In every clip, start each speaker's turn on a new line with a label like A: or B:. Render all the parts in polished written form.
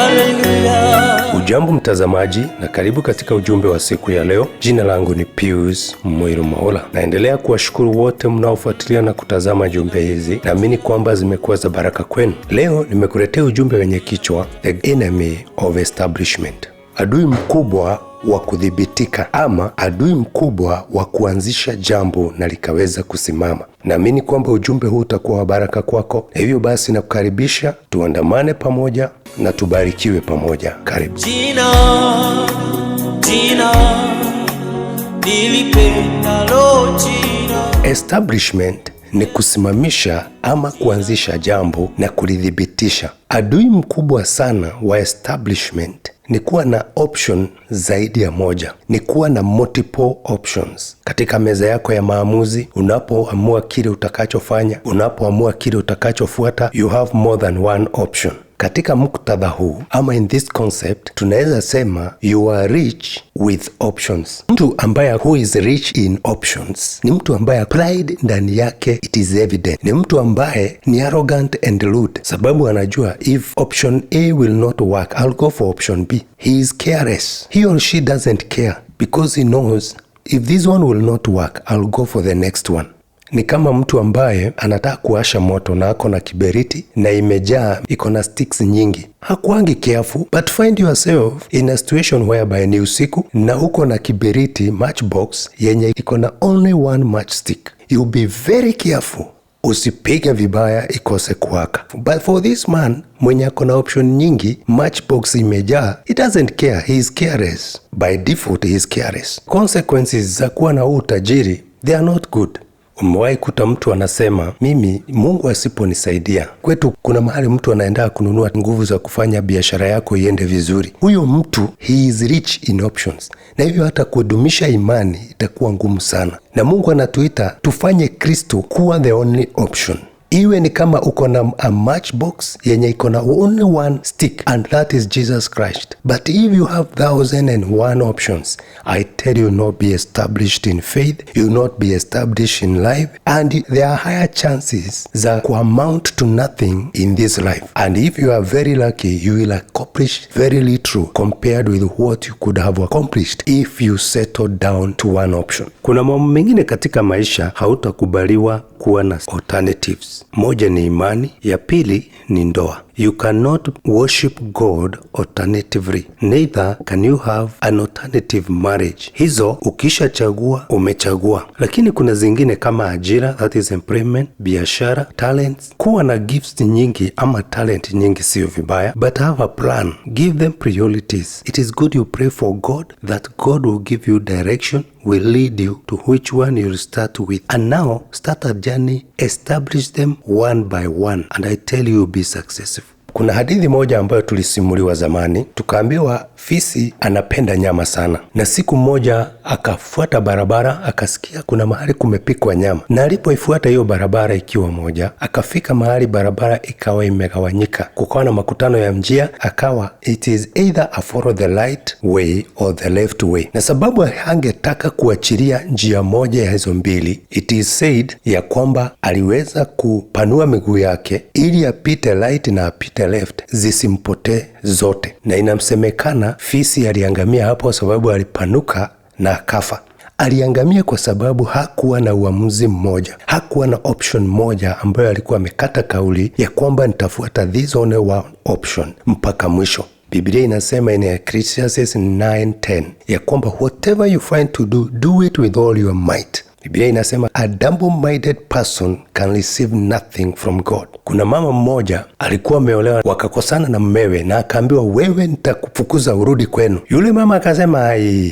A: Hallelujah.
B: Ujambo mtazamaji na karibu katika ujumbe wa siku ya leo. Jina langu ni Pius Mwiru Maula. Naendelea kuwashukuru wote mnaofuatilia na kutazama jumbe hizi. Naamini kwamba zimekuwa za baraka kwenu. Leo nimekuletea ujumbe wenye kichwa The Enemy of Establishment. Adui mkubwa wa kudhibitika, ama adui mkubwa wa kuanzisha jambo na likaweza kusimama. Naamini kwamba ujumbe huu utakuwa wa baraka kwako, na hivyo basi nakukaribisha tuandamane pamoja na tubarikiwe pamoja. Karibu.
A: Jina nilipendalo jina.
B: Establishment ni kusimamisha ama kuanzisha jambo na kulidhibitisha. Adui mkubwa sana wa establishment ni kuwa na option zaidi ya moja, ni kuwa na multiple options katika meza yako ya maamuzi. Unapoamua kile utakachofanya, unapoamua kile utakachofuata, you have more than one option. Katika muktadha huu ama in this concept, tunaweza sema you are rich with options. Mtu ambaye who is rich in options ni mtu ambaye pride ndani yake it is evident. Ni mtu ambaye ni arrogant and rude, sababu anajua if option A will not work, I'll go for option B. He is careless. He or she doesn't care because he knows if this one will not work, I'll go for the next one. Ni kama mtu ambaye anataka kuasha moto na ako na kiberiti na imejaa, iko na sticks nyingi. Hakuangi careful, but find yourself in a situation whereby ni usiku na uko na kiberiti matchbox yenye iko na only one matchstick. You'll be very careful usipige vibaya ikose kuwaka. But for this man mwenye ako na option nyingi, matchbox imejaa, he doesn't care, he is careless. By default he is careless. Consequences za kuwa na huu utajiri, they are not good. Umewahi kuta mtu anasema mimi Mungu asiponisaidia. Kwetu kuna mahali mtu anaenda kununua nguvu za kufanya biashara yako iende vizuri. Huyo mtu he is rich in options, na hivyo hata kudumisha imani itakuwa ngumu sana. Na Mungu anatuita tufanye Kristo kuwa the only option. Iwe ni kama uko na a matchbox yenye iko na only one stick, and that is Jesus Christ. But if you have 1,001 options, I tell you, not be established in faith, you will not be established in life, and there are higher chances za amount to nothing in this life. And if you are very lucky, you will accomplish very little compared with what you could have accomplished if you settle down to one option. Kuna mambo mengine katika maisha hautakubaliwa kuwa na alternatives. Moja ni imani, ya pili ni ndoa. You cannot worship God alternatively. Neither can you have an alternative marriage. Hizo ukishachagua umechagua. Lakini kuna zingine kama ajira, that is employment, biashara, talents. Kuwa na gifts nyingi ama talent nyingi sio vibaya, but have a plan. Give them priorities. It is good you pray for God, that God will give you direction, will lead you to which one you'll start with. And now start a journey, establish them one by one, and I tell you you'll be successful. Kuna hadithi moja ambayo tulisimuliwa zamani, tukaambiwa fisi anapenda nyama sana. Na siku moja akafuata barabara, akasikia kuna mahali kumepikwa nyama. Na alipoifuata hiyo barabara ikiwa moja, akafika mahali barabara ikawa imegawanyika. Kukawa na makutano ya njia, akawa it is either a follow the right way or the left way. Na sababu hangetaka kuachilia njia moja ya hizo mbili, it is said ya kwamba aliweza kupanua miguu yake ili apite right na apite left, zisimpotee zote. Na inamsemekana fisi aliangamia hapo sababu alipanuka na akafa. Aliangamia kwa sababu hakuwa na uamuzi mmoja, hakuwa na option moja ambayo alikuwa amekata kauli ya kwamba nitafuata this only one option mpaka mwisho. Biblia inasema in Ecclesiastes 9:10 ya kwamba whatever you find to do, do it with all your might. Biblia inasema a double-minded person can receive nothing from God. Kuna mama mmoja alikuwa ameolewa, wakakosana na mmewe, na akaambiwa wewe nitakufukuza urudi kwenu. Yule mama akasema,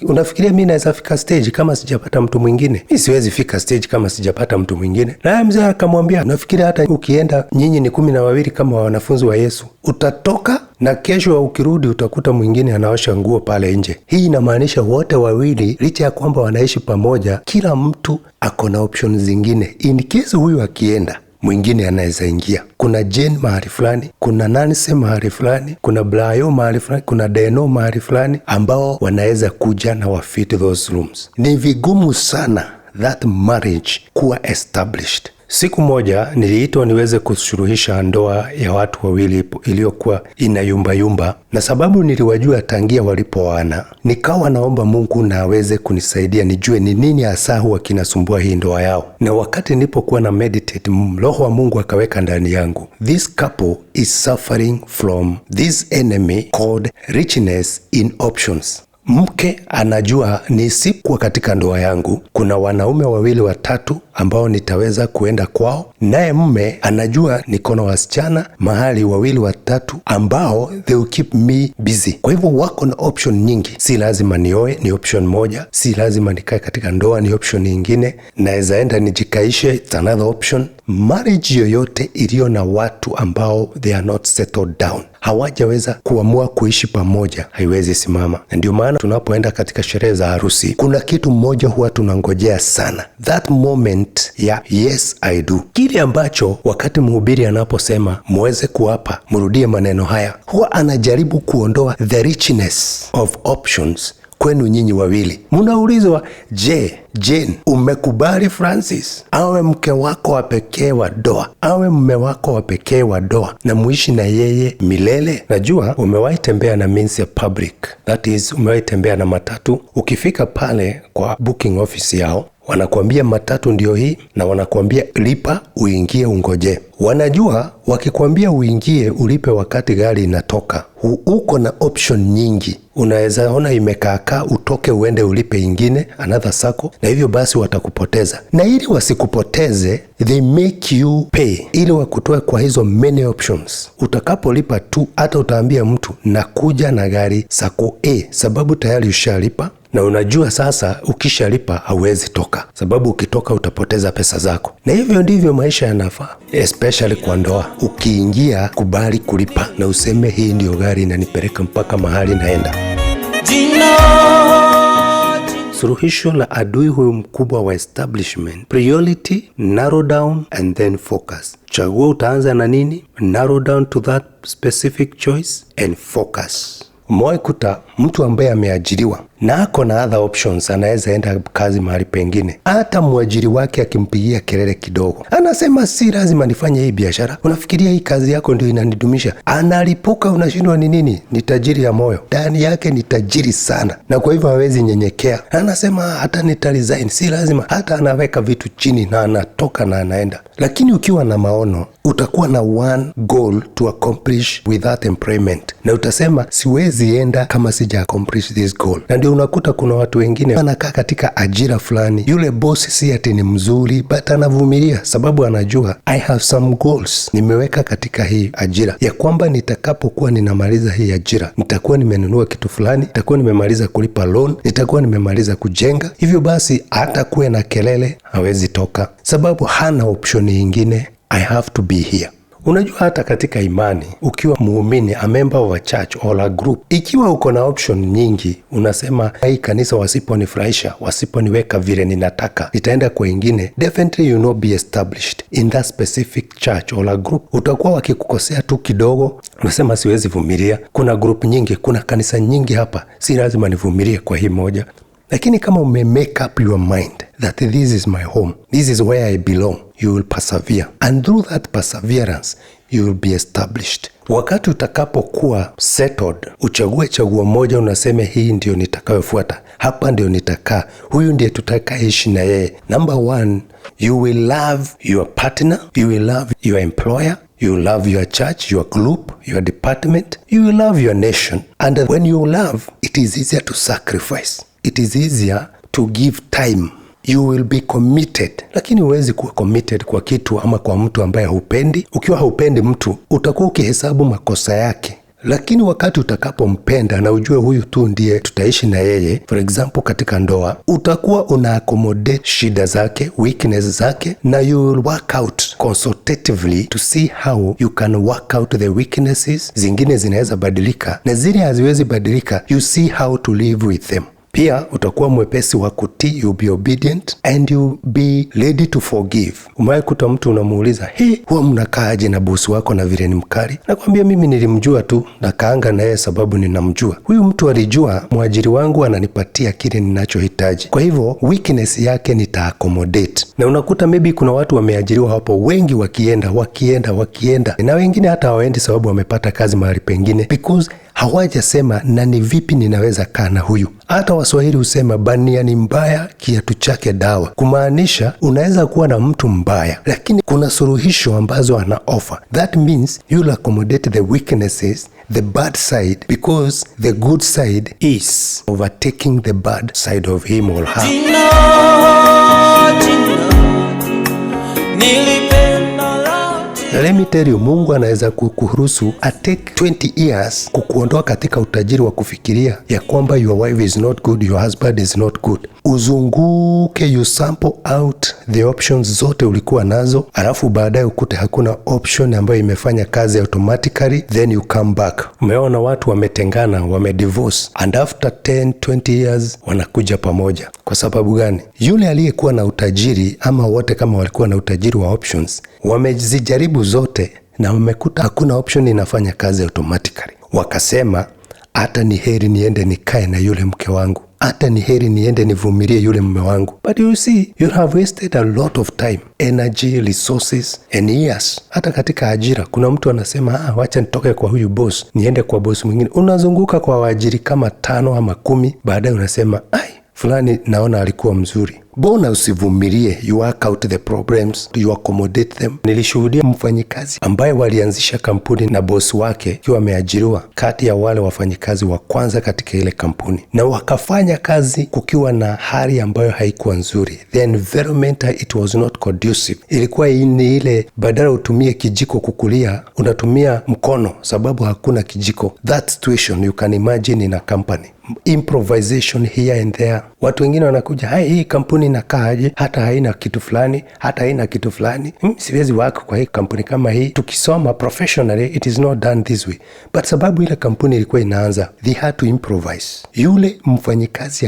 B: unafikiria mimi naweza fika stage kama sijapata mtu mwingine? Mimi siwezi fika stage kama sijapata mtu mwingine. Na mzee akamwambia, unafikiria hata ukienda nyinyi ni 12 kama wanafunzi wa Yesu, utatoka na kesho ukirudi utakuta mwingine anaosha nguo pale nje. Hii inamaanisha wote wawili licha ya kwamba wanaishi pamoja, kila mtu ako na options zingine. In case huyu akienda, mwingine anaweza ingia. Kuna Jane mahali fulani, kuna Nancy mahali fulani, kuna Blayo mahali fulani, kuna Deno mahali fulani ambao wanaweza kuja na wafit those rooms. Ni vigumu sana that marriage kuwa established. Siku moja niliitwa niweze kusuluhisha ndoa ya watu wawili iliyokuwa inayumbayumba, na sababu niliwajua tangia walipoana, nikawa naomba Mungu na aweze kunisaidia nijue ni nini hasa huwa kinasumbua hii ndoa yao. Na wakati nilipokuwa na meditate, Roho wa Mungu akaweka ndani yangu, this couple is suffering from this enemy called richness in options. Mke anajua nisikuwa katika ndoa yangu kuna wanaume wawili watatu ambao nitaweza kuenda kwao, naye mume anajua niko na wasichana mahali wawili watatu ambao they will keep me busy. Kwa hivyo wako na option nyingi. Si lazima nioe, ni option moja. Si lazima nikae katika ndoa, ni option nyingine. Naweza enda nijikaishe, it's another option. Marriage yoyote iliyo na watu ambao they are not settled down, hawajaweza kuamua kuishi pamoja, haiwezi simama. Na ndio maana tunapoenda katika sherehe za harusi, kuna kitu mmoja huwa tunangojea sana, that moment ya yes I do. Kile ambacho wakati mhubiri anaposema muweze kuapa, mrudie maneno haya, huwa anajaribu kuondoa the richness of options kwenu nyinyi wawili. Munaulizwa, je, Jane, umekubali Francis awe mke wako wa pekee wa doa, awe mume wako wa pekee wa doa, na muishi na yeye milele? Najua umewahi tembea na means ya public, that is umewahi tembea na matatu. Ukifika pale kwa booking office yao, wanakuambia matatu ndio hii, na wanakuambia lipa uingie ungoje. Wanajua wakikwambia uingie ulipe wakati gari inatoka, uko na option nyingi. Unaweza ona imekaakaa, utoke uende ulipe ingine, another sako, na hivyo basi watakupoteza. Na ili wasikupoteze, they make you pay ili wakutoe kwa hizo many options. Utakapolipa tu, hata utaambia mtu nakuja na gari sako sababu tayari ushalipa. Na unajua sasa ukishalipa hauwezi toka, sababu ukitoka utapoteza pesa zako. Na hivyo ndivyo maisha yanafaa, especially kwa ndoa. Ukiingia, kubali kulipa na useme hii ndio gari inanipeleka mpaka mahali naenda. Suluhisho la adui huyu mkubwa wa establishment: priority, narrow down and then focus. Chagua utaanza na nini, narrow down to that specific choice and focus. Umewahi kuta mtu ambaye ameajiriwa na ako na other options, anaweza enda kazi mahali pengine, hata mwajiri wake akimpigia kelele kidogo, anasema si lazima nifanye hii biashara, unafikiria hii kazi yako ndio inanidumisha? Analipuka, unashindwa ni nini? Ni tajiri ya moyo, ndani yake ni tajiri sana, na kwa hivyo hawezi nyenyekea. Anasema hata nitaresign, si lazima. Hata anaweka vitu chini na anatoka na anaenda. Lakini ukiwa na maono, utakuwa na one goal to accomplish with that employment, na utasema siwezi enda kama sija accomplish this goal. Na ndio unakuta kuna watu wengine wanakaa katika ajira fulani, yule boss si ati ni mzuri, but anavumilia sababu anajua I have some goals nimeweka katika hii ajira, ya kwamba nitakapokuwa ninamaliza hii ajira nitakuwa nimenunua kitu fulani, nitakuwa nimemaliza kulipa loan, nitakuwa nimemaliza kujenga. Hivyo basi hata kuwe na kelele hawezi toka, sababu hana option nyingine, I have to be here. Unajua hata katika imani, ukiwa muumini, a member of a church or a group, ikiwa uko na option nyingi, unasema hii kanisa wasiponifurahisha, wasiponiweka vile ninataka, nitaenda kwa ingine, definitely you will not be established in that specific church or a group. Utakuwa wakikukosea tu kidogo, unasema siwezi vumilia, kuna group nyingi, kuna kanisa nyingi hapa, si lazima nivumilie kwa hii moja. Lakini kama ume make up your mind that this is my home, this is where I belong, you will persevere, and through that perseverance you will be established. Wakati utakapokuwa settled, uchague chaguo moja, unaseme hii ndio nitakayofuata, hapa ndio nitakaa, huyu ndiye tutakaishi na yeye. Number one, you will love your partner, you will love your employer, you will love your church, your group, your department, you will love your nation. And when you love, it is easier to sacrifice. It is easier to give time. You will be committed. Lakini huwezi kuwa committed kwa kitu ama kwa mtu ambaye haupendi. Ukiwa haupendi mtu, utakuwa ukihesabu makosa yake. Lakini wakati utakapompenda na ujue huyu tu ndiye tutaishi na yeye, for example katika ndoa, utakuwa una accommodate shida zake, weakness zake, na you will work out consultatively to see how you can work out the weaknesses. Zingine zinaweza badilika na zile haziwezi badilika, you see how to live with them. Pia utakuwa mwepesi wa kutii, you be obedient and you be ready to forgive. Umewahi kuta mtu unamuuliza, huwa mnakaaje na bosi wako na vile ni mkali? Nakwambia mimi nilimjua tu na kaanga na yeye sababu ninamjua. Huyu mtu alijua mwajiri wangu ananipatia kile ninachohitaji, kwa hivyo weakness yake nita-accommodate. Na unakuta maybe kuna watu wameajiriwa hapo, wengi wakienda na wengine hata hawaendi sababu wamepata kazi mahali pengine, because hawajasema na ni vipi ninaweza kaa na huyu. Hata Waswahili husema bania ni mbaya, kiatu chake dawa, kumaanisha unaweza kuwa na mtu mbaya lakini kuna suluhisho ambazo ana offer. That means you'll accommodate the weaknesses, the bad side, because the good side is overtaking the bad side of him or her. Let me tell you, Mungu anaweza kukuruhusu take 20 years kukuondoa katika utajiri wa kufikiria ya kwamba your wife is not good, your husband is not good. Uzunguke, you sample out the options zote ulikuwa nazo, alafu baadaye ukute hakuna option ambayo imefanya kazi automatically, then you come back. Umeona watu wametengana, wamedivorce, and after 10-20 years wanakuja pamoja. Kwa sababu gani? Yule aliyekuwa na utajiri, ama wote kama walikuwa na utajiri wa options, wamezijaribu zote na wamekuta hakuna option inafanya kazi automatically. Wakasema hata ni heri niende nikae na yule mke wangu, hata ni heri niende nivumilie yule mume wangu. But you see, you have wasted a lot of time, energy, resources and years. Hata katika ajira kuna mtu anasema wacha nitoke kwa huyu boss niende kwa boss mwingine. Unazunguka kwa waajiri kama 5 ama 10, baadaye unasema fulani naona alikuwa mzuri. Bona usivumilie, you work out the problems, you accommodate them. Nilishuhudia mfanyikazi ambaye walianzisha kampuni na bosi wake akiwa ameajiriwa kati ya wale wafanyikazi wa kwanza katika ile kampuni, na wakafanya kazi kukiwa na hali ambayo haikuwa nzuri. The environment, it was not conducive. Ilikuwa ni ile badala utumie kijiko kukulia, unatumia mkono sababu hakuna kijiko. That situation you can imagine in a company. Improvisation here and there. Watu wengine wanakuja, hii kampuni inakaaje, hata haina kitu fulani, hata haina kitu fulani, siwezi wako kwa hii kampuni kama hii. Tukisoma professionally, it is not done this way. But sababu ile kampuni ilikuwa inaanza, they had to improvise. Yule mfanyikazi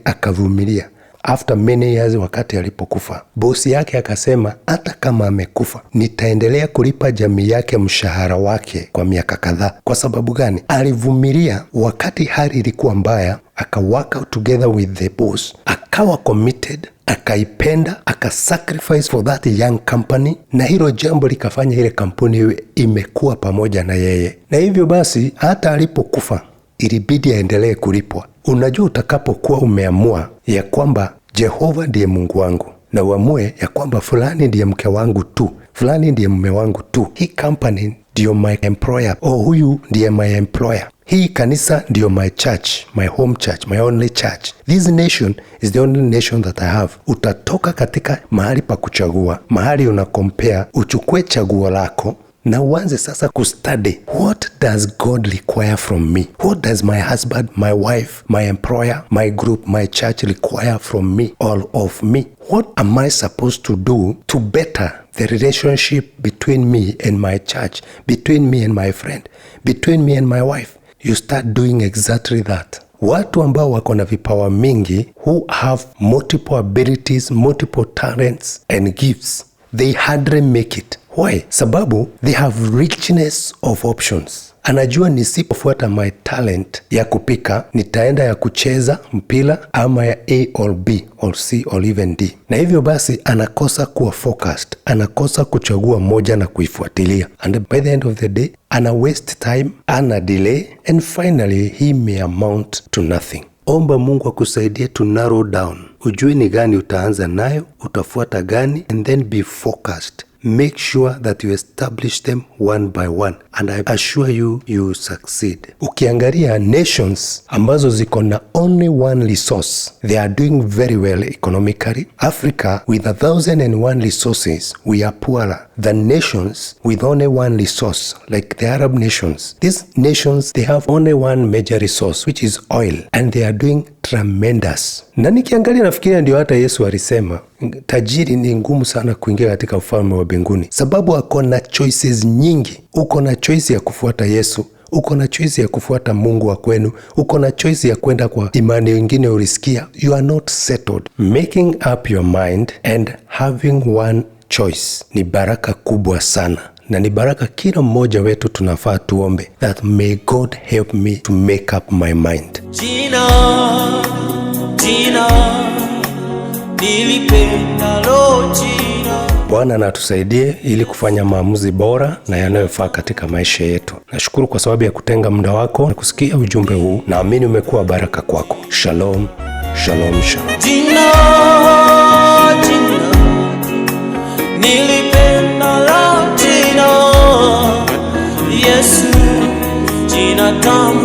B: akavumilia. After many years, wakati alipokufa, bosi yake akasema hata kama amekufa nitaendelea kulipa jamii yake mshahara wake kwa miaka kadhaa. Kwa sababu gani? Alivumilia wakati hali ilikuwa mbaya, aka work out together with the boss, akawa committed, akaipenda, akasacrifice for that young company, na hilo jambo likafanya ile kampuni imekuwa pamoja na yeye. Na hivyo basi hata alipokufa ilibidi aendelee kulipwa. Unajua, utakapokuwa umeamua ya kwamba Jehova ndiye Mungu wangu, na uamue ya kwamba fulani ndiye mke wangu tu, fulani ndiye mume wangu tu, hii company ndiyo my employer, huyu ndiye my employer, hii kanisa ndiyo my church, my home church, my only church, this nation is the only nation that I have. Utatoka katika mahali pa kuchagua, mahali unakompea, uchukue chaguo lako na uanze sasa kustudy, what does God require from me? What does my husband, my wife, my employer, my group, my church require from me, all of me? What am I supposed to do to better the relationship between me and my church, between me and my friend, between me and my wife? You start doing exactly that. Watu ambao wako na vipawa mingi, who have multiple abilities, multiple talents and gifts, they hardly make it. Why? Sababu they have richness of options. Anajua nisipofuata my talent ya kupika, nitaenda ya kucheza mpira ama ya A or B or C or even D. Na hivyo basi anakosa kuwa focused, anakosa kuchagua moja na kuifuatilia. And by the end of the day, ana waste time, ana delay, and finally he may amount to nothing. Omba Mungu akusaidie to narrow down. Ujue ni gani utaanza nayo, utafuata gani, and then be focused. Make sure that you establish them one by one, and I assure you, you succeed. Ukiangalia nations ambazo ziko na only one resource, they are doing very well economically. Africa with 1,001 resources, we are poorer than nations with only one resource, like the Arab nations. These nations, they have only one major resource, which is oil, and they are doing tremendous. Na nikiangalia nafikiria ndio hata Yesu alisema tajiri ni ngumu sana kuingia katika ufalme wa mbinguni, sababu ako na choices nyingi. Uko na choice ya kufuata Yesu, uko na choice ya kufuata Mungu wa kwenu, uko na choice ya kwenda kwa imani wengine ulisikia. You are not settled. Making up your mind and having one choice ni baraka kubwa sana, na ni baraka kila mmoja wetu tunafaa tuombe, that may God help me to make up my mind.
A: Jina nilipendalo jina.
B: Bwana na tusaidie ili kufanya maamuzi bora na yanayofaa katika maisha yetu. Nashukuru kwa sababu ya kutenga muda wako na kusikia ujumbe huu. Naamini umekuwa baraka kwako. Shalom, shalom, shalom.
A: Jina nilipendalo jina Yesu, jina tamu